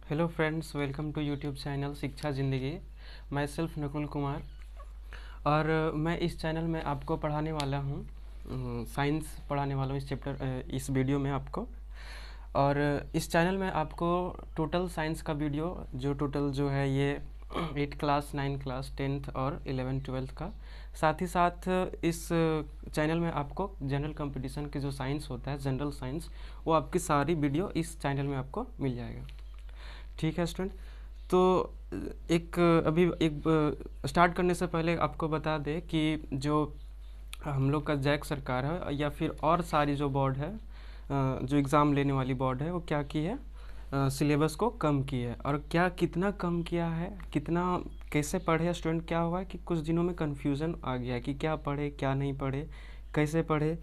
Hello friends, welcome to YouTube channel Shiksha Zindagi. मैं self Nakul Kumar और मैं इस चैनल में आपको पढ़ाने वाला हूँ, साइंस पढ़ाने वाला हूँ इस वीडियो में आपको। और इस चैनल में आपको टोटल साइंस का वीडियो टोटल है ये 8 क्लास, 9 क्लास, 10th और 11th-12th का, साथ ही साथ इस चैनल में आपको जनरल कंपटीशन के जो साइंस होता है, जनरल साइंस, वो आपकी सारी वीडियो इस चैनल में आपको मिल जाएगा। ठीक है स्टूडेंट। तो एक स्टार्ट करने से पहले आपको बता दें कि जो हम लोग का जैक सरकार है या फिर और सारी जो बोर्ड है, जो एग्ज़ाम लेने वाली बोर्ड है, वो क्या की है, सिलेबस को कम की है। और क्या कितना कम किया है, कितना कैसे पढ़े स्टूडेंट, क्या हुआ है कि कुछ दिनों में कन्फ्यूज़न आ गया कि क्या पढ़े क्या नहीं पढ़े, कैसे पढ़े।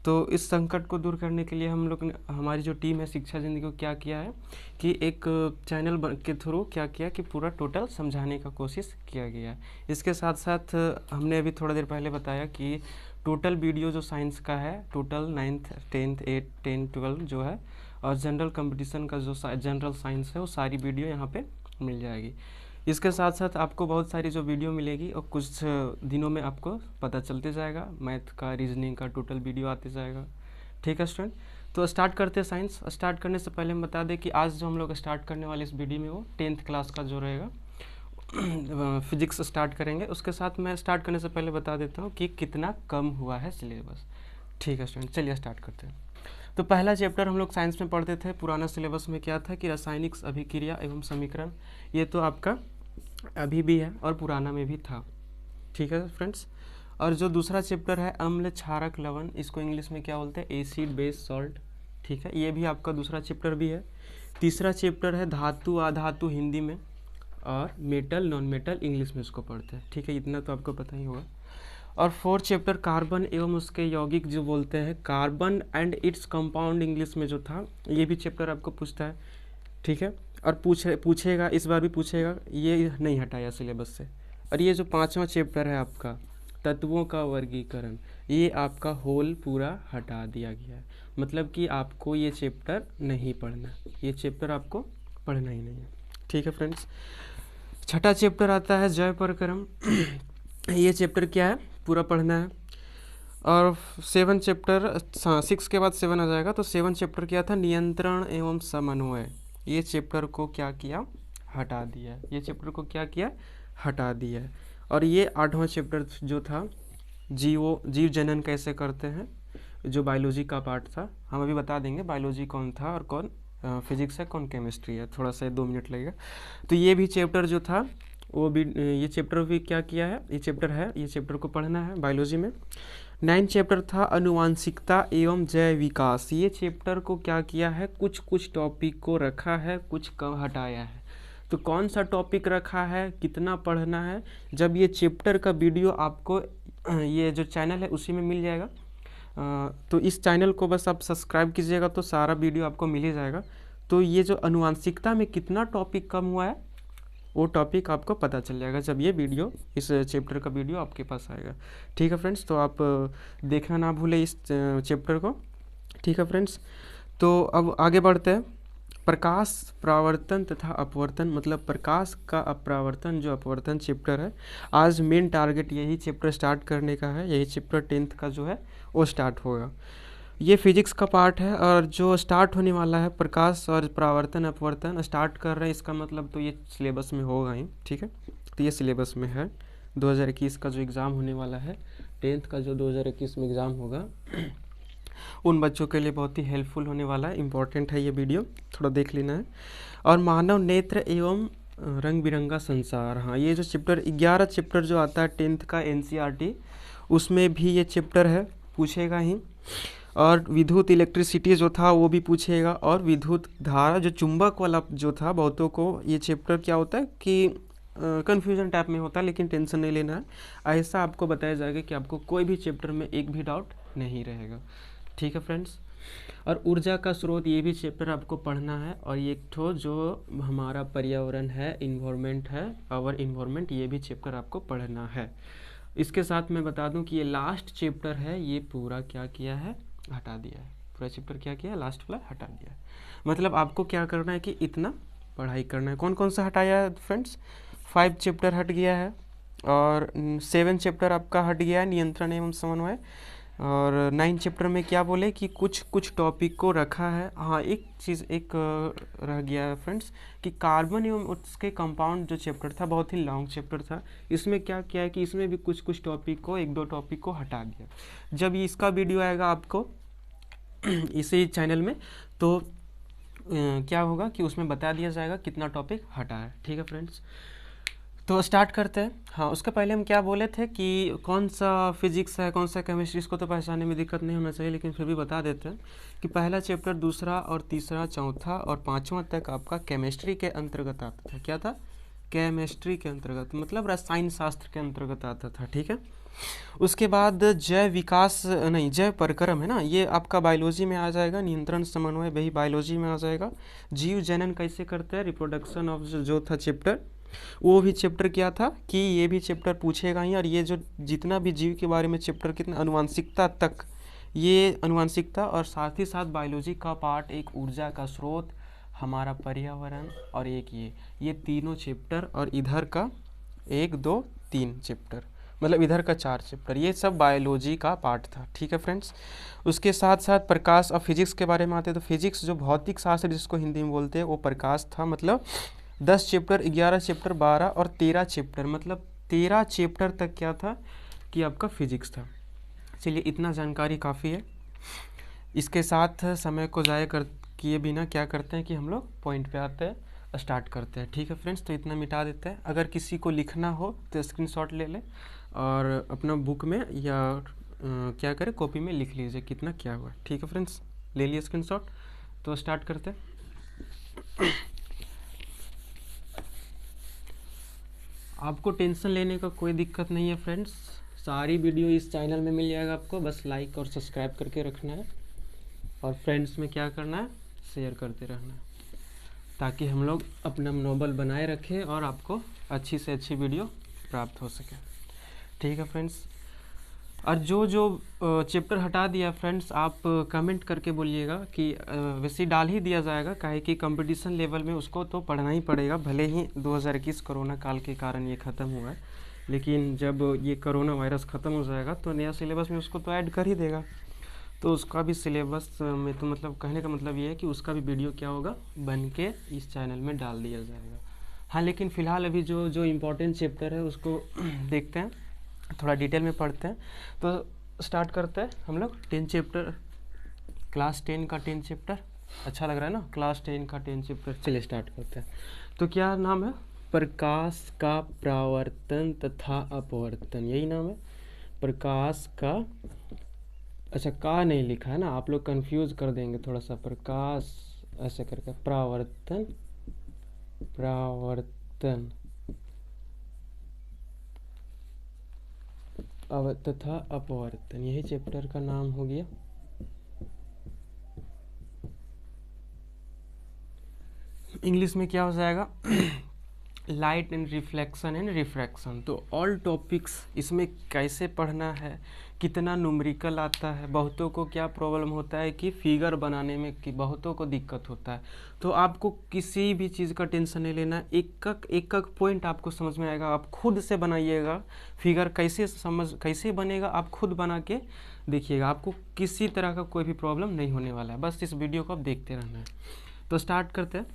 तो इस संकट को दूर करने के लिए हम लोग ने, हमारी जो टीम है शिक्षा ज़िंदगी को क्या किया है कि एक चैनल के थ्रू क्या किया कि पूरा टोटल समझाने का कोशिश किया गया है। इसके साथ साथ हमने अभी थोड़ा देर पहले बताया कि टोटल वीडियो जो साइंस का है, टोटल 9th 10th 8 10 12 जो है, और जनरल कंपटीशन का जो जनरल साइंस है, वो सारी वीडियो यहाँ पे मिल जाएगी। इसके साथ साथ आपको बहुत सारी जो वीडियो मिलेगी और कुछ दिनों में आपको पता चलते जाएगा, मैथ का, रीजनिंग का टोटल वीडियो आते जाएगा। ठीक है स्टूडेंट, तो स्टार्ट करते हैं साइंस। स्टार्ट करने से पहले हम बता दें कि आज जो हम लोग स्टार्ट करने वाले इस वीडियो में वो 10th क्लास का जो रहेगा फिजिक्स स्टार्ट करेंगे। उसके साथ मैं स्टार्ट करने से पहले बता देता हूँ कि कितना कम हुआ है सिलेबस। ठीक है स्टूडेंट, चलिए स्टार्ट करते हैं। तो पहला चैप्टर हम लोग साइंस में पढ़ते थे, पुराना सिलेबस में क्या था कि रासायनिक अभिक्रिया एवं समीकरण। ये तो आपका अभी भी है और पुराना में भी था। ठीक है फ्रेंड्स। और जो दूसरा चैप्टर है अम्ल क्षारक लवण, इसको इंग्लिश में क्या बोलते हैं, एसिड बेस सॉल्ट। ठीक है, ये भी आपका दूसरा चैप्टर भी है। तीसरा चैप्टर है धातु अधातु हिंदी में, और मेटल नॉन मेटल इंग्लिश में इसको पढ़ते हैं। ठीक है, इतना तो आपको पता ही होगा। और फोर्थ चैप्टर कार्बन एवं उसके यौगिक जो बोलते हैं, carbon and its compound English में जो था, ये भी चैप्टर आपको पूछता है। ठीक है, और पूछेगा, इस बार भी पूछेगा, ये नहीं हटाया सिलेबस से। और ये जो पांचवा चैप्टर है आपका तत्वों का वर्गीकरण, ये आपका होल पूरा हटा दिया गया है। मतलब कि आपको ये चैप्टर नहीं पढ़ना, ये चैप्टर आपको पढ़ना ही नहीं है। ठीक है फ्रेंड्स। छठा चैप्टर आता है जय परक्रम ये चैप्टर क्या है, पूरा पढ़ना है। और 7 चैप्टर, 6 के बाद 7 आ जाएगा। तो 7 चैप्टर क्या था, नियंत्रण एवं समन्वय। ये चैप्टर को क्या किया, हटा दिया। ये चैप्टर को क्या किया, हटा दिया। और ये 8वां चैप्टर जो था, जीव जनन कैसे करते हैं, जो बायोलॉजी का पार्ट था। हम अभी बता देंगे बायोलॉजी कौन था और कौन फिजिक्स है, कौन केमिस्ट्री है, थोड़ा सा 2 मिनट लगेगा। तो ये भी चैप्टर जो था, वो भी, ये चैप्टर भी क्या किया है, ये चैप्टर है, ये चैप्टर को पढ़ना है बायोलॉजी में। 9 चैप्टर था अनुवांशिकता एवं जैव विकास। ये चैप्टर को क्या किया है, कुछ कुछ टॉपिक को रखा है, कुछ कम हटाया है। तो कौन सा टॉपिक रखा है, कितना पढ़ना है, जब ये चैप्टर का वीडियो आपको ये जो चैनल है उसी में मिल जाएगा। तो इस चैनल को बस आप सब्सक्राइब कीजिएगा तो सारा वीडियो आपको मिल ही जाएगा। तो ये जो अनुवांशिकता में कितना टॉपिक कम हुआ है, वो टॉपिक आपको पता चल जाएगा जब ये वीडियो, इस चैप्टर का वीडियो आपके पास आएगा। ठीक है फ्रेंड्स, तो आप देखना ना भूलें इस चैप्टर को। ठीक है फ्रेंड्स, तो अब आगे बढ़ते हैं। प्रकाश परावर्तन तथा अपवर्तन, मतलब प्रकाश का अपरावर्तन जो अपवर्तन चैप्टर है, आज मेन टारगेट यही चैप्टर स्टार्ट करने का है। यही चैप्टर 10th का जो है वो स्टार्ट होगा। ये फिजिक्स का पार्ट है और जो स्टार्ट होने वाला है, प्रकाश और परावर्तन अपवर्तन स्टार्ट कर रहे हैं, इसका मतलब तो ये सिलेबस में होगा ही। ठीक है, तो ये सिलेबस में है। 2021 का जो एग्ज़ाम होने वाला है, 10th का जो 2021 में एग्ज़ाम होगा, उन बच्चों के लिए बहुत ही हेल्पफुल होने वाला है। इम्पॉर्टेंट है ये वीडियो, थोड़ा देख लेना है। और मानव नेत्र एवं रंग बिरंगा संसार, हाँ, ये जो चैप्टर 11 चैप्टर जो आता है 10th का NCERT, उसमें भी ये चैप्टर है, पूछेगा ही। और विद्युत इलेक्ट्रिसिटी जो था वो भी पूछेगा। और विद्युत धारा जो चुंबक वाला जो था, बहुतों को ये चैप्टर क्या होता है कि कन्फ्यूजन टाइप में होता है, लेकिन टेंशन नहीं लेना है। ऐसा आपको बताया जाएगा कि आपको कोई भी चैप्टर में एक भी डाउट नहीं रहेगा। ठीक है फ्रेंड्स। और ऊर्जा का स्रोत, ये भी चैप्टर आपको पढ़ना है। और ये एक ठो जो हमारा पर्यावरण है, इन्वायरमेंट है, आवर इन्वायरमेंट, ये भी चैप्टर आपको पढ़ना है। इसके साथ मैं बता दूं कि ये लास्ट चैप्टर है, ये पूरा क्या किया है, हटा दिया है। पूरा चैप्टर क्या किया है, लास्ट वाला हटा दिया है। मतलब आपको क्या करना है कि इतना पढ़ाई करना है। कौन कौन सा हटाया है फ्रेंड्स? 5 चैप्टर हट गया है और 7 चैप्टर आपका हट गया है, नियंत्रण एवं समन्वय। और 9 चैप्टर में क्या बोले कि कुछ कुछ टॉपिक को रखा है। हाँ, एक चीज़ रह गया है फ्रेंड्स कि कार्बन एवं उसके कंपाउंड जो चैप्टर था बहुत ही लॉन्ग चैप्टर था। इसमें क्या किया है कि इसमें भी कुछ कुछ टॉपिक को, 1-2 टॉपिक को हटा दिया। जब इसका वीडियो आएगा आपको इसी चैनल में तो क्या होगा कि उसमें बता दिया जाएगा कितना टॉपिक हटा है। ठीक है फ्रेंड्स, तो स्टार्ट करते हैं। हाँ, उसके पहले हम क्या बोले थे कि कौन सा फिजिक्स है, कौन सा केमिस्ट्री, इसको तो पहचानने में दिक्कत नहीं होना चाहिए, लेकिन फिर भी बता देते हैं कि पहला चैप्टर, दूसरा और तीसरा, चौथा और पाँचवां तक आपका केमिस्ट्री के अंतर्गत आता था। क्या था? केमिस्ट्री के अंतर्गत, मतलब रसायन शास्त्र के अंतर्गत आता था। ठीक है, उसके बाद जय परक्रम है ना, ये आपका बायोलॉजी में आ जाएगा। नियंत्रण समन्वय वही बायोलॉजी में आ जाएगा। जीव जनन कैसे करते हैं, रिप्रोडक्शन ऑफ जो था चैप्टर, वो भी चैप्टर क्या था कि ये भी चैप्टर पूछेगा ही। और ये जो जितना भी जीव के बारे में चैप्टर, कितना अनुवांशिकता तक, ये अनुवांशिकता और साथ ही साथ बायोलॉजी का पार्ट, एक ऊर्जा का स्रोत, हमारा पर्यावरण, और एक ये तीनों चैप्टर, और इधर का 1, 2, 3 चैप्टर, मतलब इधर का 4 चैप्टर, ये सब बायोलॉजी का पार्ट था। ठीक है फ्रेंड्स, उसके साथ साथ प्रकाश और फिजिक्स के बारे में आते हैं। तो फिजिक्स जो भौतिक शास्त्र जिसको हिंदी में बोलते हैं, वो प्रकाश था। मतलब 10 चैप्टर, 11 चैप्टर, 12 और 13 चैप्टर, मतलब 13 चैप्टर तक क्या था कि आपका फिजिक्स था। चलिए, इतना जानकारी काफ़ी है। इसके साथ समय को ज़ाया किए बिना क्या करते हैं कि हम लोग पॉइंट पे आते हैं, स्टार्ट करते हैं। ठीक है फ्रेंड्स, तो इतना मिटा देते हैं। अगर किसी को लिखना हो तो स्क्रीनशॉट ले ले और अपना बुक में या क्या करें, कॉपी में लिख लीजिए कितना क्या हुआ। ठीक है फ्रेंड्स, ले लिए स्क्रीनशॉट, तो स्टार्ट करते हैं। आपको टेंशन लेने का कोई दिक्कत नहीं है फ्रेंड्स, सारी वीडियो इस चैनल में मिल जाएगा आपको। बस लाइक और सब्सक्राइब करके रखना है और फ्रेंड्स में क्या करना है, शेयर करते रहना है, ताकि हम लोग अपना मनोबल बनाए रखें और आपको अच्छी से अच्छी वीडियो प्राप्त हो सके। ठीक है फ्रेंड्स, और जो चैप्टर हटा दिया फ्रेंड्स, आप कमेंट करके बोलिएगा कि वैसे डाल ही दिया जाएगा, काहे कि कंपटीशन लेवल में उसको तो पढ़ना ही पड़ेगा। भले ही 2021 कोरोना काल के कारण ये ख़त्म हुआ है, लेकिन जब ये कोरोना वायरस ख़त्म हो जाएगा तो नया सिलेबस में उसको तो ऐड कर ही देगा। तो उसका भी सिलेबस में, तो मतलब कहने का मतलब ये है कि उसका भी वीडियो क्या होगा, बन के इस चैनल में डाल दिया जाएगा। हाँ, लेकिन फ़िलहाल अभी जो इम्पोर्टेंट चैप्टर है उसको देखते हैं, थोड़ा डिटेल में पढ़ते हैं। तो स्टार्ट करते हैं हम लोग 10 चैप्टर, क्लास 10 का 10 चैप्टर। अच्छा लग रहा है ना, क्लास 10 का 10 चैप्टर। चलिए स्टार्ट करते हैं। तो क्या नाम है? प्रकाश का परावर्तन तथा अपवर्तन, यही नाम है, प्रकाश का। अच्छा, का नहीं लिखा है ना, आप लोग कंफ्यूज कर देंगे थोड़ा सा। प्रकाश ऐसे करके, परावर्तन तथा अपवर्तन, यही चैप्टर का नाम हो गया। इंग्लिश में क्या हो जाएगा? Light and reflection and refraction. तो ऑल टॉपिक्स इसमें कैसे पढ़ना है, कितना न्यूमेरिकल आता है। बहुतों को क्या प्रॉब्लम होता है कि फिगर बनाने में कि बहुतों को दिक्कत होता है। तो आपको किसी भी चीज़ का टेंशन नहीं लेना, एक पॉइंट आपको समझ में आएगा, आप खुद से बनाइएगा। फिगर कैसे बनेगा, आप खुद बना के देखिएगा, आपको किसी तरह का कोई भी प्रॉब्लम नहीं होने वाला है। बस इस वीडियो को आप देखते रहना है। तो स्टार्ट करते हैं,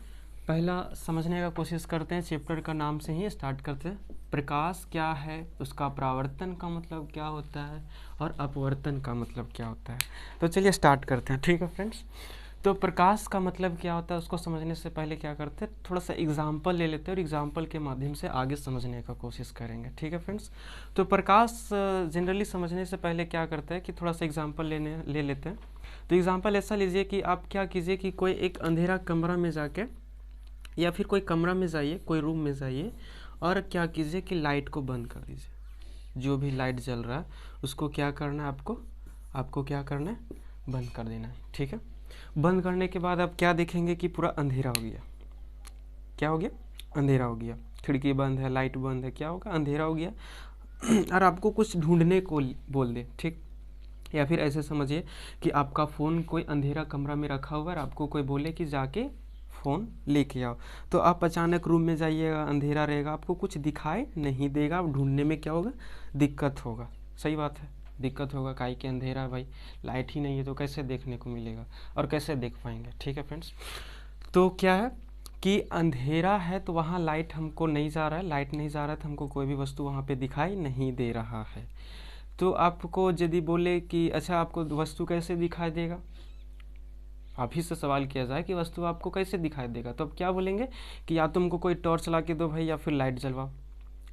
पहला समझने का कोशिश करते हैं। चैप्टर का नाम से ही स्टार्ट करते हैं। प्रकाश क्या है, उसका परावर्तन का मतलब क्या होता है, और अपवर्तन का मतलब क्या होता है। तो चलिए स्टार्ट करते हैं। ठीक है फ्रेंड्स, तो प्रकाश का मतलब क्या होता है उसको समझने से पहले क्या करते हैं, थोड़ा सा एग्जाम्पल ले लेते हैं और एग्जाम्पल के माध्यम से आगे समझने का कोशिश करेंगे। ठीक है फ्रेंड्स, तो प्रकाश जनरली समझने से पहले क्या करते हैं कि थोड़ा सा एग्जाम्पल ले लेते हैं। तो एग्जाम्पल ऐसा लीजिए कि आप क्या कीजिए कि कोई एक अंधेरा कमरा में जाके, या फिर कोई कमरा में जाइए, कोई रूम में जाइए, और क्या कीजिए कि लाइट को बंद कर दीजिए। जो भी लाइट जल रहा है उसको क्या करना है, आपको क्या करना है, बंद कर देना है। ठीक है, बंद करने के बाद आप क्या देखेंगे कि पूरा अंधेरा हो गया। क्या हो गया? अंधेरा हो गया। खिड़की बंद है, लाइट बंद है, क्या होगा, अंधेरा हो गया। और आपको कुछ ढूंढने को बोल दे, ठीक, या फिर ऐसे समझिए कि आपका फ़ोन कोई अंधेरा कमरा में रखा हुआ है और आपको कोई बोले कि जाके फ़ोन लेके आओ। तो आप अचानक रूम में जाइएगा, अंधेरा रहेगा, आपको कुछ दिखाई नहीं देगा, आप ढूंढने में क्या होगा, दिक्कत होगा। सही बात है, दिक्कत होगा, काहे कि अंधेरा है भाई, लाइट ही नहीं है तो कैसे देखने को मिलेगा और कैसे देख पाएंगे। ठीक है फ्रेंड्स, तो क्या है कि अंधेरा है तो वहाँ लाइट हमको नहीं जा रहा है, लाइट नहीं जा रहा है तो हमको कोई भी वस्तु वहाँ पे दिखाई नहीं दे रहा है। तो आपको यदि बोले कि अच्छा आपको वस्तु कैसे दिखाई देगा, आप ही से सवाल किया जाए कि वस्तु आपको कैसे दिखाई देगा, तो अब क्या बोलेंगे कि या तुमको कोई टॉर्च ला के दो भाई या फिर लाइट जलवाओ,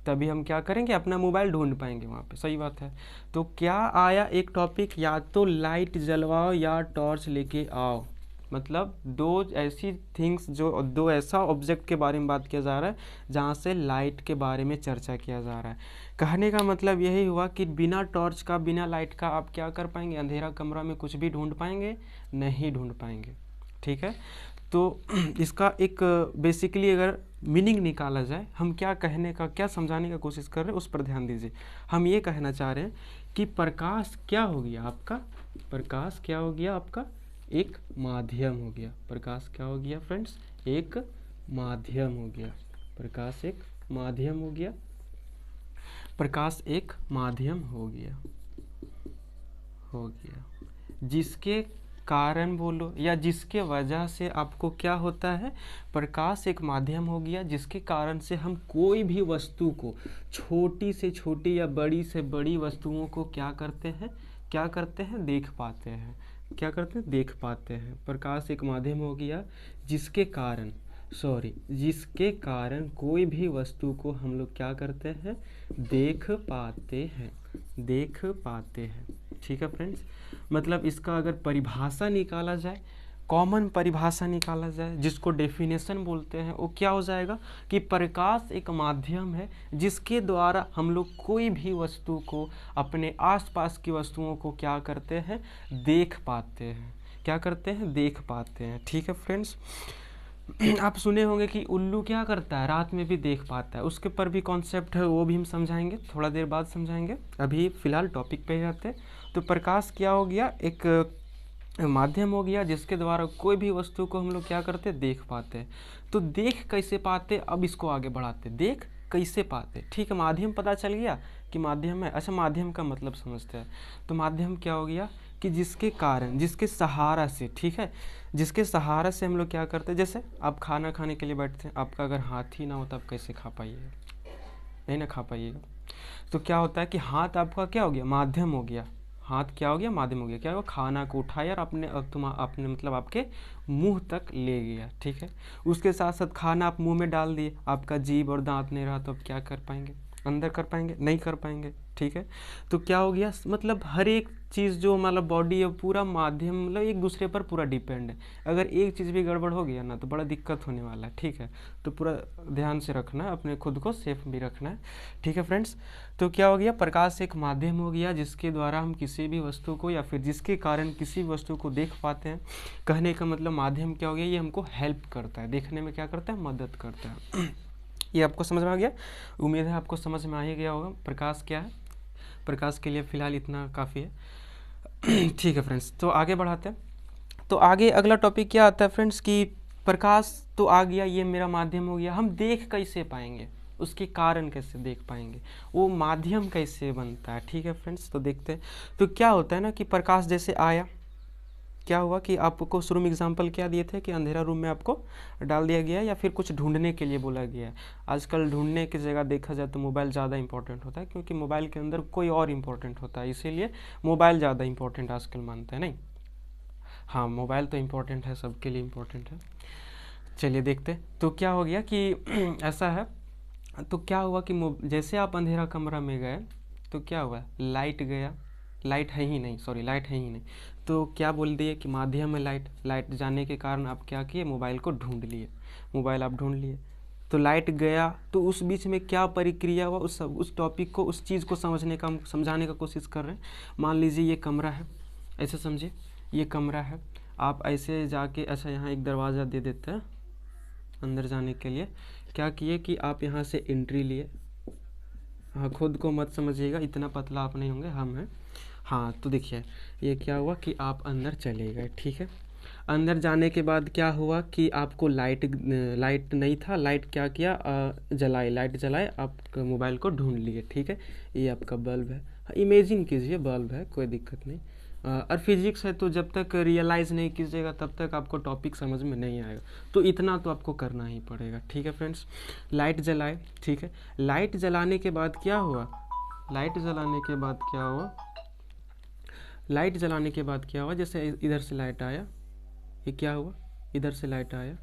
तभी हम क्या करेंगे, अपना मोबाइल ढूंढ पाएंगे वहाँ पे। सही बात है। तो क्या आया एक टॉपिक, या तो लाइट जलवाओ या टॉर्च लेके आओ, मतलब दो ऐसी थिंग्स, जो दो ऐसा ऑब्जेक्ट के बारे में बात किया जा रहा है जहाँ से लाइट के बारे में चर्चा किया जा रहा है। कहने का मतलब यही हुआ कि बिना टॉर्च का, बिना लाइट का आप क्या कर पाएंगे, अंधेरा कमरा में कुछ भी ढूंढ पाएंगे, नहीं ढूंढ पाएंगे। ठीक है, तो इसका एक बेसिकली अगर मीनिंग निकाला जाए, हम क्या कहने का, क्या समझाने का कोशिश कर रहे हैं उस पर ध्यान दीजिए। हम ये कहना चाह रहे हैं कि प्रकाश क्या हो गया आपका, प्रकाश क्या हो गया आपका, एक माध्यम हो गया। प्रकाश क्या हो गया फ्रेंड्स, एक माध्यम हो गया। प्रकाश एक माध्यम हो गया, प्रकाश एक माध्यम हो गया, हो गया, जिसके कारण बोलो या जिसके वजह से आपको क्या होता है, प्रकाश एक माध्यम हो गया जिसके कारण से हम कोई भी वस्तु को, छोटी से छोटी या बड़ी से बड़ी वस्तुओं को क्या करते हैं, क्या करते हैं, देख पाते हैं। क्या करते हैं, देख पाते हैं। प्रकाश एक माध्यम हो गया जिसके कारण, जिसके कारण कोई भी वस्तु को हम लोग क्या करते हैं, देख पाते हैं, देख पाते हैं। ठीक है फ्रेंड्स, मतलब इसका अगर परिभाषा निकाला जाए, कॉमन परिभाषा निकाला जाए, जिसको डेफिनेशन बोलते हैं, वो क्या हो जाएगा कि प्रकाश एक माध्यम है जिसके द्वारा हम लोग कोई भी वस्तु को, अपने आसपास की वस्तुओं को क्या करते हैं, देख पाते हैं। क्या करते हैं, देख पाते हैं। ठीक है फ्रेंड्स, आप सुने होंगे कि उल्लू क्या करता है, रात में भी देख पाता है, उसके पर भी कॉन्सेप्ट है, वो भी हम समझाएंगे, थोड़ा देर बाद समझाएंगे। अभी फिलहाल टॉपिक पे ही रहते हैं। तो प्रकाश क्या हो गया, एक माध्यम हो गया जिसके द्वारा कोई भी वस्तु को हम लोग क्या करते, देख पाते हैं। तो देख कैसे पाते, अब इसको आगे बढ़ाते, देख कैसे पाते। ठीक है, माध्यम पता चल गया कि माध्यम है। अच्छा, माध्यम का मतलब समझते हैं। तो माध्यम क्या हो गया कि जिसके कारण, जिसके सहारा से, ठीक है, जिसके सहारा से हम लोग क्या करते हैं, जैसे आप खाना खाने के लिए बैठते हैं, आपका अगर हाथ ही ना हो तो आप कैसे खा पाइएगा, नहीं ना खा पाइएगा। तो क्या होता है कि हाथ आपका क्या हो गया, माध्यम हो गया, हाथ क्या हो गया, माध्यम हो गया। क्या हुआ, खाना को उठाया और आपने मतलब आपके मुंह तक ले गया। ठीक है, उसके साथ साथ खाना आप मुंह में डाल दिए, आपका जीभ और दांत नहीं रहा तो आप क्या कर पाएंगे, अंदर कर पाएंगे, नहीं कर पाएंगे। ठीक है, तो क्या हो गया, मतलब हर एक चीज़ जो मतलब बॉडी है पूरा माध्यम, मतलब एक दूसरे पर पूरा डिपेंड है। अगर एक चीज़ भी गड़बड़ हो गया ना तो बड़ा दिक्कत होने वाला है। ठीक है, तो पूरा ध्यान से रखना है, अपने खुद को सेफ भी रखना है। ठीक है फ्रेंड्स, तो क्या हो गया, प्रकाश एक माध्यम हो गया जिसके द्वारा हम किसी भी वस्तु को, या फिर जिसके कारण किसी भी वस्तु को देख पाते हैं। कहने का मतलब माध्यम क्या हो गया, ये हमको हेल्प करता है, देखने में क्या करता है, मदद करता है। ये आपको समझ में आ गया, उम्मीद है आपको समझ में आ ही गया होगा प्रकाश क्या है। प्रकाश के लिए फ़िलहाल इतना काफ़ी है। ठीक है फ्रेंड्स, तो आगे बढ़ाते हैं। तो आगे अगला टॉपिक क्या आता है फ्रेंड्स कि प्रकाश तो आ गया, ये मेरा माध्यम हो गया, हम देख कैसे पाएंगे, उसके कारण कैसे देख पाएंगे, वो माध्यम कैसे बनता है। ठीक है फ्रेंड्स, तो देखते हैं। तो क्या होता है ना कि प्रकाश जैसे आया, क्या हुआ कि आपको शुरू में एग्जांपल क्या दिए थे कि अंधेरा रूम में आपको डाल दिया गया है या फिर कुछ ढूंढने के लिए बोला गया है। आजकल ढूंढने की जगह देखा जाए तो मोबाइल ज़्यादा इंपॉर्टेंट होता है, क्योंकि मोबाइल के अंदर कोई और इम्पोर्टेंट होता है, इसीलिए मोबाइल ज़्यादा इंपॉर्टेंट आजकल मानते हैं। नहीं, हाँ मोबाइल तो इम्पोर्टेंट है, सबके लिए इम्पोर्टेंट है। चलिए देखते। तो क्या हो गया कि ऐसा है, तो क्या हुआ कि जैसे आप अंधेरा कमरा में गए तो क्या हुआ, लाइट गया, लाइट है ही नहीं, सॉरी लाइट है ही नहीं, तो क्या बोल दिए कि माध्यम है लाइट। लाइट जाने के कारण आप क्या किए, मोबाइल को ढूंढ लिए, मोबाइल आप ढूंढ लिए, तो लाइट गया, तो उस बीच में क्या प्रक्रिया हुआ, उस टॉपिक को, उस चीज़ को समझाने का कोशिश कर रहे हैं। मान लीजिए ये कमरा है, ऐसे समझिए ये कमरा है, आप ऐसे जाके, अच्छा यहाँ एक दरवाज़ा दे देते हैं अंदर जाने के लिए। क्या किए कि आप यहाँ से एंट्री लिए, हाँ खुद को मत समझिएगा, इतना पतला आप नहीं होंगे, हम हैं। हाँ तो देखिए ये क्या हुआ कि आप अंदर चले गए। ठीक है, अंदर जाने के बाद क्या हुआ कि आपको लाइट नहीं था, लाइट क्या किया, जलाए, लाइट जलाए, आप मोबाइल को ढूंढ लिए, ठीक है। ये आपका बल्ब है, इमेजिन कीजिए बल्ब है, कोई दिक्कत नहीं। और फिजिक्स है तो जब तक रियलाइज़ नहीं कीजिएगा तब तक आपको टॉपिक समझ में नहीं आएगा, तो इतना तो आपको करना ही पड़ेगा, ठीक है फ्रेंड्स। लाइट जलाए, ठीक है। लाइट जलाने के बाद क्या हुआ, लाइट जलाने के बाद क्या हुआ, लाइट जलाने के बाद क्या हुआ, जैसे इधर से लाइट आया, ये क्या हुआ, इधर से लाइट आया।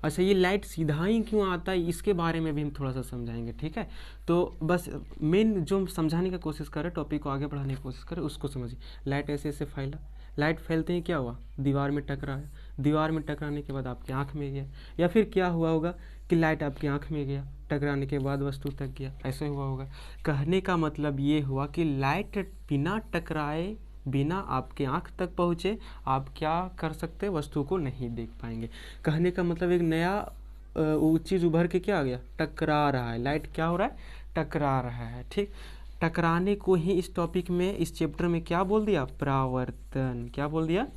अच्छा, ये लाइट सीधा ही क्यों आता है, इसके बारे में भी हम थोड़ा सा समझाएंगे, ठीक है। तो बस मेन जो समझाने की कोशिश करें, टॉपिक को आगे बढ़ाने की कोशिश करें, उसको समझिए। लाइट ऐसे ऐसे फैला, लाइट फैलते ही क्या हुआ, दीवार में टकराया, दीवार में टकराने के बाद आपकी आँख में गया, या फिर क्या हुआ होगा कि लाइट आपकी आँख में गया, टकराने के बाद वस्तु तक गया, ऐसे हुआ होगा। कहने का मतलब ये हुआ कि लाइट बिना टकराए, बिना आपके आँख तक पहुँचे, आप क्या कर सकते, वस्तु को नहीं देख पाएंगे। कहने का मतलब एक नया वो चीज़ उभर के क्या आ गया, टकरा रहा है, लाइट क्या हो रहा है, टकरा रहा है, ठीक। टकराने को ही इस टॉपिक में, इस चैप्टर में क्या बोल दिया, परावर्तन। क्या बोल दिया,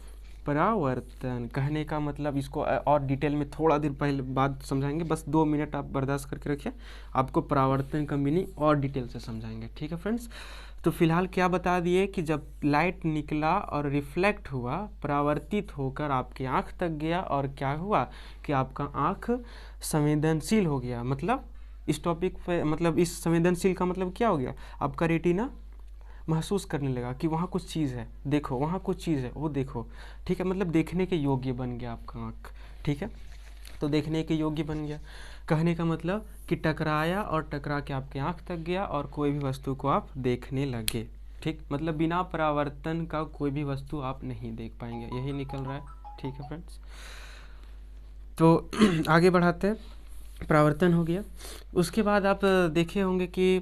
परावर्तन। कहने का मतलब इसको और डिटेल में थोड़ा देर पहले बाद समझाएंगे, बस 2 मिनट आप बर्दाश्त करके रखिए, आपको परावर्तन का मीनिंग और डिटेल से समझाएंगे, ठीक है फ्रेंड्स। तो फिलहाल क्या बता दिए कि जब लाइट निकला और रिफ्लेक्ट हुआ, परावर्तित होकर आपकी आँख तक गया, और क्या हुआ कि आपका आँख संवेदनशील हो गया। मतलब इस टॉपिक पे, मतलब इस संवेदनशील का मतलब क्या हो गया, आपका रेटिना महसूस करने लगा कि वहाँ कुछ चीज़ है, देखो वहाँ कुछ चीज़ है, वो देखो, ठीक है। मतलब देखने के योग्य बन गया आपका आँख, ठीक है। तो देखने के योग्य बन गया। कहने का मतलब कि टकराया और टकरा के आपके आँख तक गया और कोई भी वस्तु को आप देखने लगे, ठीक। मतलब बिना परावर्तन का कोई भी वस्तु आप नहीं देख पाएंगे, यही निकल रहा है, ठीक है फ्रेंड्स। तो आगे बढ़ाते हैं, परावर्तन हो गया। उसके बाद आप देखे होंगे कि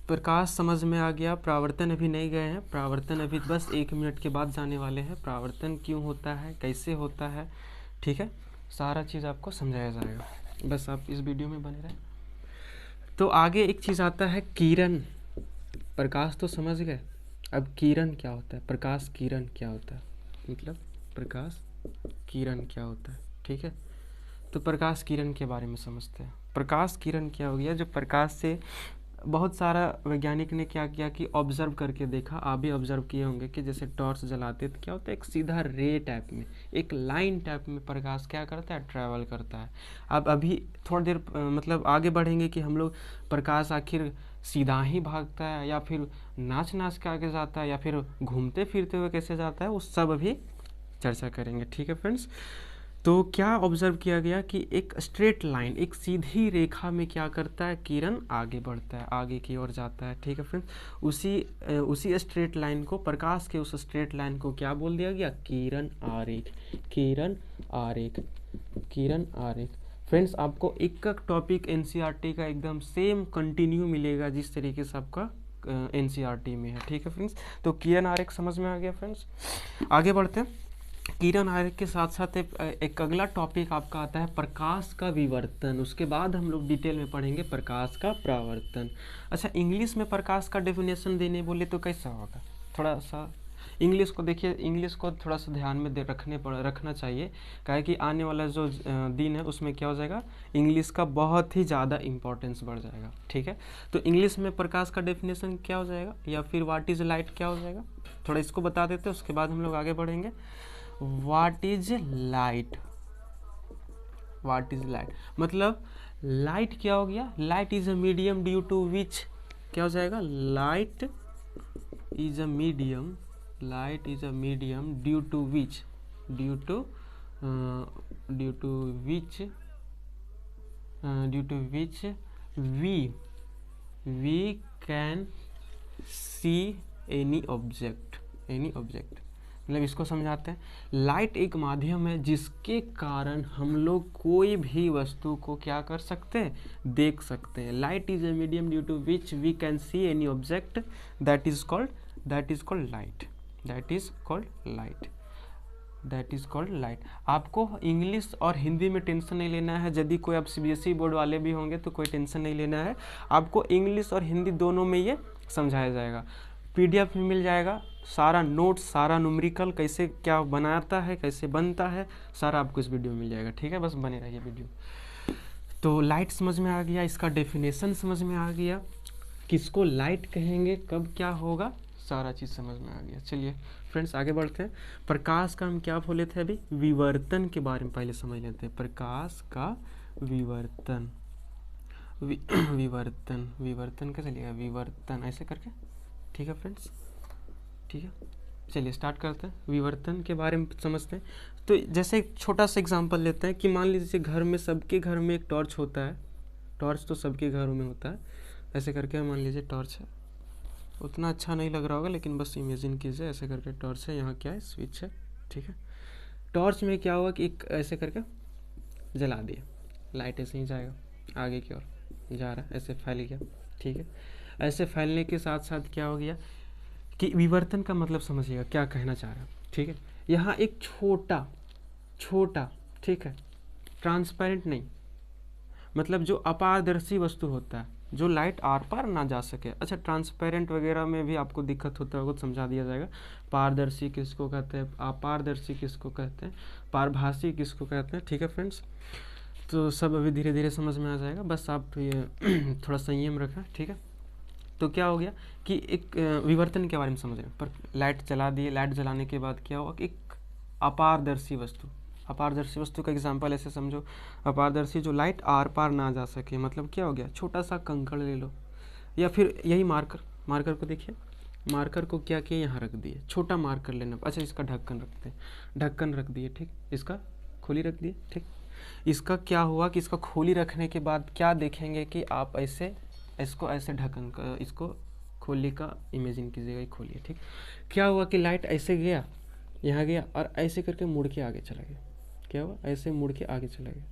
प्रकाश समझ में आ गया, परावर्तन अभी नहीं गए हैं, परावर्तन अभी बस 1 मिनट के बाद जाने वाले हैं। परावर्तन क्यों होता है, कैसे होता है, ठीक है, सारा चीज़ आपको समझाया जाएगा, बस आप इस वीडियो में बने रहें। तो आगे एक चीज़ आता है किरण। प्रकाश तो समझ गए, अब किरण क्या होता है, प्रकाश किरण क्या होता है, मतलब प्रकाश किरण क्या होता है, ठीक है। तो प्रकाश किरण के बारे में समझते हैं। प्रकाश किरण क्या हो गया, जो प्रकाश से बहुत सारा वैज्ञानिक ने क्या किया कि ऑब्जर्व करके देखा, आप भी ऑब्जर्व किए होंगे कि जैसे टॉर्च जलाते तो क्या होता है, एक सीधा रे टाइप में, एक लाइन टाइप में प्रकाश क्या करता है, ट्रैवल करता है। अब अभी थोड़ी देर मतलब आगे बढ़ेंगे कि हम लोग प्रकाश आखिर सीधा ही भागता है, या फिर नाच नाच के आगे जाता है, या फिर घूमते फिरते हुए कैसे जाता है, वो सब अभी चर्चा करेंगे, ठीक है फ्रेंड्स। तो क्या ऑब्जर्व किया गया कि एक स्ट्रेट लाइन, एक सीधी रेखा में क्या करता है, किरण आगे बढ़ता है, आगे की ओर जाता है, ठीक है फ्रेंड्स। उसी स्ट्रेट लाइन को, प्रकाश के उस स्ट्रेट लाइन को क्या बोल दिया गया, किरण आरेख, किरण आरेख, किरण आरेख। फ्रेंड्स आपको एक टॉपिक एनसीईआरटी का एकदम सेम कंटिन्यू मिलेगा जिस तरीके से आपका एनसीईआरटी में है, ठीक है फ्रेंड्स। तो किरण आरेख समझ में आ गया फ्रेंड्स। आगे बढ़ते हैं। किरण आरेख के साथ साथ एक अगला टॉपिक आपका आता है प्रकाश का विवर्तन। उसके बाद हम लोग डिटेल में पढ़ेंगे प्रकाश का परावर्तन। अच्छा, इंग्लिश में प्रकाश का डेफिनेशन देने बोले तो कैसा होगा, थोड़ा सा इंग्लिश को देखिए, इंग्लिश को थोड़ा सा ध्यान में रखना चाहिए, काहे कि आने वाला जो दिन है उसमें क्या हो जाएगा, इंग्लिश का बहुत ही ज़्यादा इंपॉर्टेंस बढ़ जाएगा, ठीक है। तो इंग्लिश में प्रकाश का डेफिनेशन क्या हो जाएगा, या फिर व्हाट इज़ लाइट क्या हो जाएगा, थोड़ा इसको बता देते हैं, उसके बाद हम लोग आगे बढ़ेंगे। What is light, what is light मतलब लाइट क्या हो गया, light is a medium due to which, क्या हो जाएगा, light is a medium, light is a medium due to which, due to which, due to which we can see any object, any object. मतलब इसको समझाते हैं, light एक माध्यम है जिसके कारण हम लोग कोई भी वस्तु को क्या कर सकते हैं, देख सकते हैं। Light is a medium due to which we can see any object, that is called light, that is called light, that is called light. आपको इंग्लिश और हिंदी में टेंशन नहीं लेना है, यदि कोई आप सीबीएसई बोर्ड वाले भी होंगे तो कोई टेंशन नहीं लेना है, आपको इंग्लिश और हिंदी दोनों में ये समझाया जाएगा। PDF में मिल जाएगा, सारा नोट्स, सारा न्यूमेरिकल कैसे क्या बनाता है, कैसे बनता है, सारा आपको इस वीडियो में मिल जाएगा। ठीक है, बस बने रहिए वीडियो। तो लाइट समझ में आ गया, इसका डेफिनेशन समझ में आ गया, किसको लाइट कहेंगे, कब क्या होगा, सारा चीज़ समझ में आ गया। चलिए फ्रेंड्स आगे बढ़ते हैं। प्रकाश का हम क्या बोले थे अभी, विवर्तन के बारे में पहले समझ लेते हैं। प्रकाश का विवर्तन, विवर्तन, विवर्तन कैसे लिखा, विवर्तन ऐसे करके। ठीक है फ्रेंड्स, ठीक है, चलिए स्टार्ट करते हैं, विवर्तन के बारे में समझते हैं। तो जैसे एक छोटा सा एग्जांपल लेते हैं कि मान लीजिए घर में, सबके घर में एक टॉर्च होता है, टॉर्च तो सबके घरों में होता है, ऐसे करके मान लीजिए टॉर्च है, उतना अच्छा नहीं लग रहा होगा लेकिन बस इमेजिन कीजिए, ऐसे करके टॉर्च है, यहाँ क्या है, स्विच है। ठीक है, टॉर्च में क्या हुआ कि एक ऐसे करके जला दिया, लाइट ऐसे ही जाएगा आगे की ओर जा रहा है, ऐसे फैल गया। ठीक है, ऐसे फैलने के साथ साथ क्या हो गया कि विवर्तन का मतलब समझिएगा क्या कहना चाह रहा है। ठीक है, यहाँ एक छोटा छोटा, ठीक है, ट्रांसपेरेंट नहीं, मतलब जो अपारदर्शी वस्तु होता है, जो लाइट आर पार ना जा सके। अच्छा, ट्रांसपेरेंट वगैरह में भी आपको दिक्कत होता होगा, समझा दिया जाएगा। पारदर्शी किसको कहते हैं, अपारदर्शी किसको कहते हैं, पारभासी किसको कहते हैं। ठीक है फ्रेंड्स, तो सब अभी धीरे धीरे समझ में आ जाएगा, बस आप ये थोड़ा संयम रखें। ठीक है, तो क्या हो गया कि एक विवर्तन के बारे में समझ रहे हैं, पर लाइट जला दिए, लाइट जलाने के बाद क्या हुआ कि एक अपारदर्शी वस्तु, अपारदर्शी वस्तु का एग्जांपल ऐसे समझो, अपारदर्शी जो लाइट आर पार ना जा सके, मतलब क्या हो गया, छोटा सा कंकड़ ले लो, या फिर यही मार्कर, मार्कर को देखिए, मार्कर को क्या किया, यहाँ रख दिए, छोटा मार्कर लेना। अच्छा, इसका ढक्कन रखते हैं, ढक्कन रख दिए, ठीक, इसका खोली रख दिए। ठीक, इसका क्या हुआ कि इसका खोली रखने के बाद क्या देखेंगे कि आप ऐसे, इसको ऐसे ढक्कन का, इसको खोली का इमेजिन कीजिएगा, ये खोलिए। ठीक, क्या हुआ कि लाइट ऐसे गया, यहाँ गया और ऐसे करके मुड़ के आगे चला गया। क्या हुआ, ऐसे मुड़ के आगे चला गया,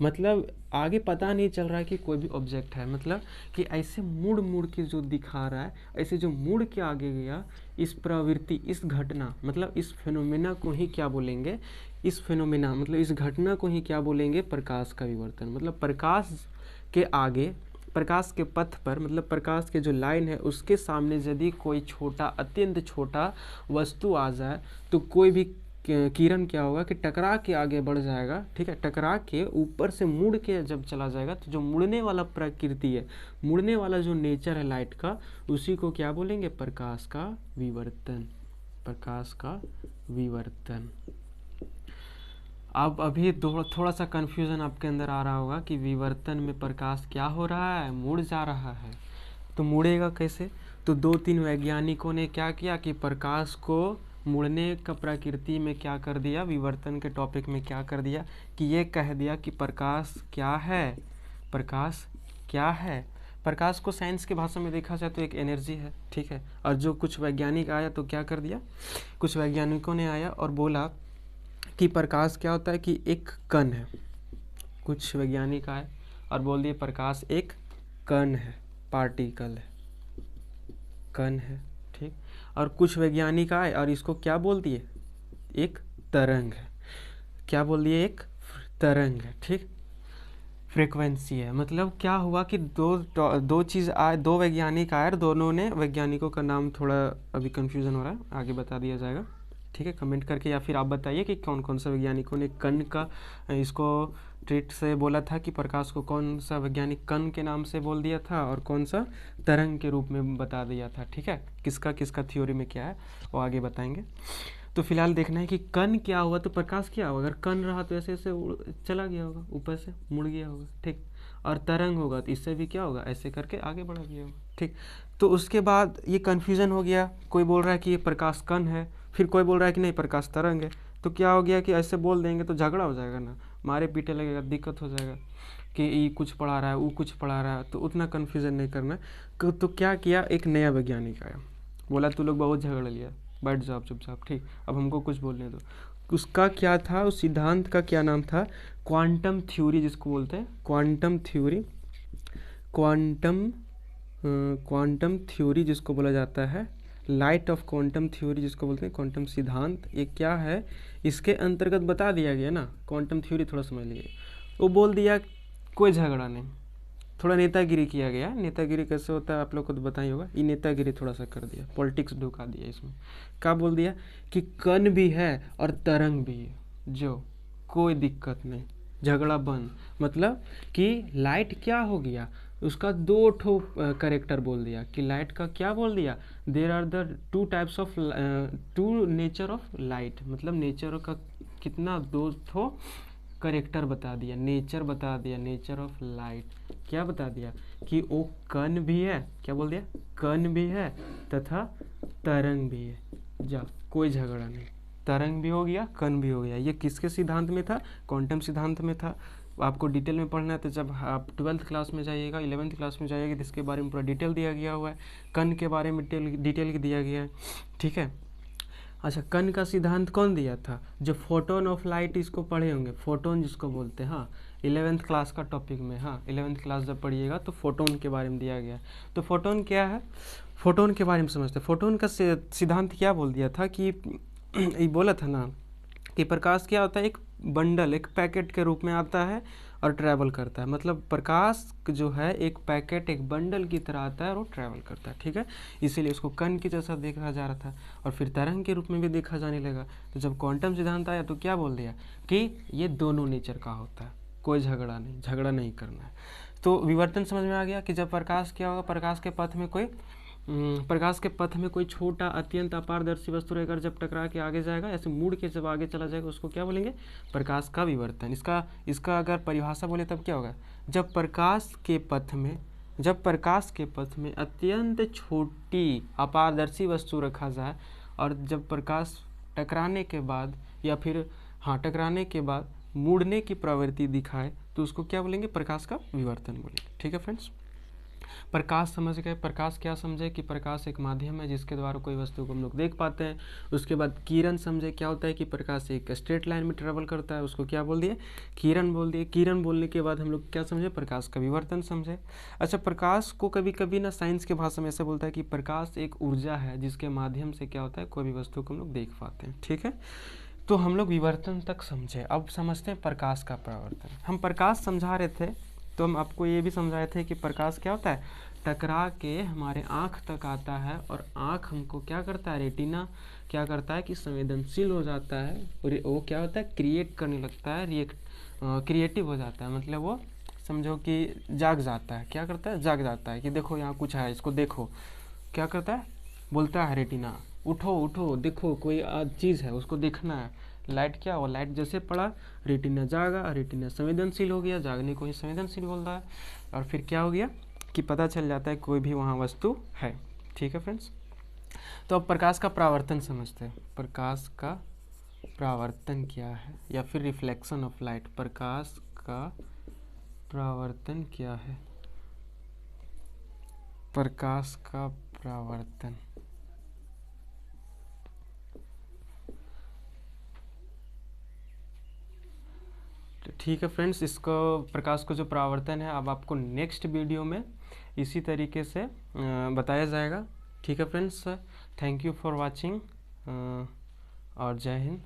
मतलब आगे पता नहीं चल रहा है कि कोई भी ऑब्जेक्ट है, मतलब कि ऐसे मुड़ मुड़ के जो दिखा रहा है, ऐसे जो मुड़ के आगे गया, इस प्रवृत्ति, इस घटना, मतलब इस फेनोमेना को ही क्या बोलेंगे, इस फेनोमेना मतलब इस घटना को ही क्या बोलेंगे, प्रकाश का विवर्तन। मतलब प्रकाश के आगे, प्रकाश के पथ पर, मतलब प्रकाश के जो लाइन है उसके सामने यदि कोई छोटा, अत्यंत छोटा वस्तु आ जाए, तो कोई भी किरण क्या होगा कि टकरा के आगे बढ़ जाएगा। ठीक है, टकरा के ऊपर से मुड़ के जब चला जाएगा, तो जो मुड़ने वाला प्रकृति है, मुड़ने वाला जो नेचर है लाइट का, उसी को क्या बोलेंगे, प्रकाश का विवर्तन, प्रकाश का विवर्तन। अब अभी थोड़ा सा कन्फ्यूज़न आपके अंदर आ रहा होगा कि विवर्तन में प्रकाश क्या हो रहा है, मुड़ जा रहा है, तो मुड़ेगा कैसे। तो 2-3 वैज्ञानिकों ने क्या किया कि प्रकाश को मुड़ने का प्रकृति में क्या कर दिया, विवर्तन के टॉपिक में क्या कर दिया कि ये कह दिया कि प्रकाश क्या है, प्रकाश क्या है। प्रकाश को साइंस के भाषा में देखा जाए तो एक एनर्जी है। ठीक है, और जो कुछ वैज्ञानिक आया तो क्या कर दिया, कुछ वैज्ञानिकों ने आया और बोला कि प्रकाश क्या होता है कि एक कण है। कुछ वैज्ञानिक आए और बोल दिए प्रकाश एक कण है, पार्टिकल है, कण है। ठीक, और कुछ वैज्ञानिक आए और इसको क्या बोल दिए, एक तरंग है। क्या बोल दिए, एक तरंग है। ठीक, फ्रीक्वेंसी है। मतलब क्या हुआ कि दो चीज़ आए, दो वैज्ञानिक आए, दोनों ने, वैज्ञानिकों का नाम थोड़ा अभी कंफ्यूजन हो रहा है, आगे बता दिया जाएगा। ठीक है, कमेंट करके या फिर आप बताइए कि कौन कौन सा वैज्ञानिकों ने कण का इसको ट्रीट से बोला था कि प्रकाश को कौन सा वैज्ञानिक कण के नाम से बोल दिया था और कौन सा तरंग के रूप में बता दिया था। ठीक है, किसका किसका थ्योरी में क्या है वो आगे बताएंगे। तो फिलहाल देखना है कि कण क्या हुआ तो प्रकाश क्या होगा। अगर कण रहा तो ऐसे ऐसे चला गया होगा, ऊपर से मुड़ गया होगा। ठीक, और तरंग होगा तो इससे भी क्या होगा, ऐसे करके आगे बढ़ा गया होगा। ठीक, तो उसके बाद ये कन्फ्यूज़न हो गया, कोई बोल रहा है कि ये प्रकाश कण है, फिर कोई बोल रहा है कि नहीं प्रकाश तरंग है। तो क्या हो गया कि ऐसे बोल देंगे तो झगड़ा हो जाएगा ना, मारे पीटे लगेगा, दिक्कत हो जाएगा कि ये कुछ पढ़ा रहा है, वो कुछ पढ़ा रहा है, तो उतना कन्फ्यूज़न नहीं करना। तो क्या किया, एक नया वैज्ञानिक आया, बोला तू लोग बहुत झगड़ लिया, बैठ जाओ चुपचाप। ठीक, अब हमको कुछ बोलने दो। उसका क्या था, उस सिद्धांत का क्या नाम था, क्वांटम थ्योरी जिसको बोलते हैं, क्वांटम थ्योरी, क्वांटम थ्योरी जिसको बोला जाता है, लाइट ऑफ क्वांटम थ्योरी जिसको बोलते हैं, क्वांटम सिद्धांत। ये क्या है, इसके अंतर्गत बता दिया गया ना, क्वांटम थ्योरी थोड़ा समझ लीजिए। वो बोल दिया कोई झगड़ा नहीं, थोड़ा नेतागिरी किया गया है। नेतागिरी कैसे होता है आप लोग को तो बताई होगा, ये नेतागिरी थोड़ा सा कर दिया, पॉलिटिक्स ढुका दिया इसमें। क्या बोल दिया कि कण भी है और तरंग भी है, जो कोई दिक्कत नहीं, झगड़ा बंद। मतलब कि लाइट क्या हो गया, उसका दो ठो करेक्टर बोल दिया कि लाइट का क्या बोल दिया, there are the two types of two nature of light. मतलब नेचर का कितना, दो ठो करेक्टर बता दिया, नेचर बता दिया, नेचर ऑफ लाइट क्या बता दिया कि वो कण भी है, क्या बोल दिया, कण भी है तथा तरंग भी है। जा कोई झगड़ा नहीं, तरंग भी हो गया, कण भी हो गया। ये किसके सिद्धांत में था, क्वांटम सिद्धांत में था। आपको डिटेल में पढ़ना है तो जब आप 12th क्लास में जाइएगा, 11th क्लास में जाइएगा, तो इसके बारे में पूरा डिटेल दिया गया हुआ है, कण के बारे में डिटेल दिया गया है, ठीक है। अच्छा, कण का सिद्धांत कौन दिया था, जो फोटोन ऑफ लाइट, इसको पढ़े होंगे, फोटोन जिसको बोलते हैं, हाँ 11th क्लास का टॉपिक में, हाँ 11th क्लास जब पढ़िएगा तो फोटोन के बारे में दिया गया है। तो फोटोन क्या है, फोटोन के बारे में समझते हैं। फोटोन का सिद्धांत क्या बोल दिया था कि ये बोला था ना कि प्रकाश क्या होता है, एक बंडल, एक पैकेट के रूप में आता है और ट्रैवल करता है। मतलब प्रकाश जो है एक पैकेट, एक बंडल की तरह आता है और वो ट्रैवल करता है, ठीक है। इसीलिए उसको कण की जैसा देखा जा रहा था और फिर तरंग के रूप में भी देखा जाने लगा। तो जब क्वांटम सिद्धांत आया तो क्या बोल दिया कि ये दोनों नेचर का होता है, कोई झगड़ा नहीं, झगड़ा नहीं करना है। तो विवर्तन समझ में आ गया कि जब प्रकाश क्या होगा, प्रकाश के पथ में कोई छोटा अत्यंत अपारदर्शी वस्तु रहकर जब टकरा के आगे जाएगा, ऐसे मुड़ के जब आगे चला जाएगा, उसको क्या बोलेंगे, प्रकाश का विवर्तन। इसका अगर परिभाषा बोले तब क्या होगा, जब प्रकाश के पथ में अत्यंत छोटी अपारदर्शी वस्तु रखा जाए और जब प्रकाश टकराने के बाद या फिर टकराने के बाद मुड़ने की प्रवृत्ति दिखाए तो उसको क्या बोलेंगे, प्रकाश का विवर्तन बोलेंगे, ठीक है फ्रेंड्स। प्रकाश समझ गए। प्रकाश क्या समझे कि प्रकाश एक माध्यम है जिसके द्वारा कोई वस्तु को हम लोग देख पाते हैं। उसके बाद किरण समझे, क्या होता है कि प्रकाश एक स्ट्रेट लाइन में ट्रेवल करता है, उसको क्या बोल दिए, किरण बोल दिए। किरण बोलने के बाद हम लोग क्या समझे, प्रकाश का विवर्तन समझे। अच्छा, प्रकाश को कभी कभी ना साइंस के भाषा में ऐसा बोलता है कि प्रकाश एक ऊर्जा है जिसके माध्यम से क्या होता है, कोई भी वस्तु को हम लोग देख पाते हैं, ठीक है। तो हम लोग विवर्तन तक समझे। अब समझते हैं प्रकाश का परावर्तन। हम प्रकाश समझा रहे थे तो हम आपको ये भी समझाए थे कि प्रकाश क्या होता है, टकरा के हमारे आँख तक आता है और आँख हमको क्या करता है, रेटिना क्या करता है कि संवेदनशील हो जाता है और वो क्या होता है, क्रिएट करने लगता है, क्रिएटिव हो जाता है। मतलब वो समझो कि जाग जाता है, क्या करता है, जाग जाता है कि देखो यहाँ कुछ है, इसको देखो। क्या करता है, बोलता है रेटिना, उठो उठो, देखो कोई चीज़ है, उसको देखना है। लाइट क्या हो, लाइट जैसे पड़ा रेटिना जागा, रेटिना संवेदनशील हो गया, जागने को ही संवेदनशील बोल रहा है। और फिर क्या हो गया कि पता चल जाता है कोई भी वहाँ वस्तु है, ठीक है फ्रेंड्स। तो अब प्रकाश का परावर्तन समझते हैं। प्रकाश का परावर्तन क्या है या फिर रिफ्लेक्शन ऑफ लाइट, प्रकाश का परावर्तन क्या है, प्रकाश का परावर्तन। ठीक है फ्रेंड्स, इसको प्रकाश को जो परावर्तन है अब आपको नेक्स्ट वीडियो में इसी तरीके से बताया जाएगा, ठीक है friends. Thank you for watching और जय हिंद।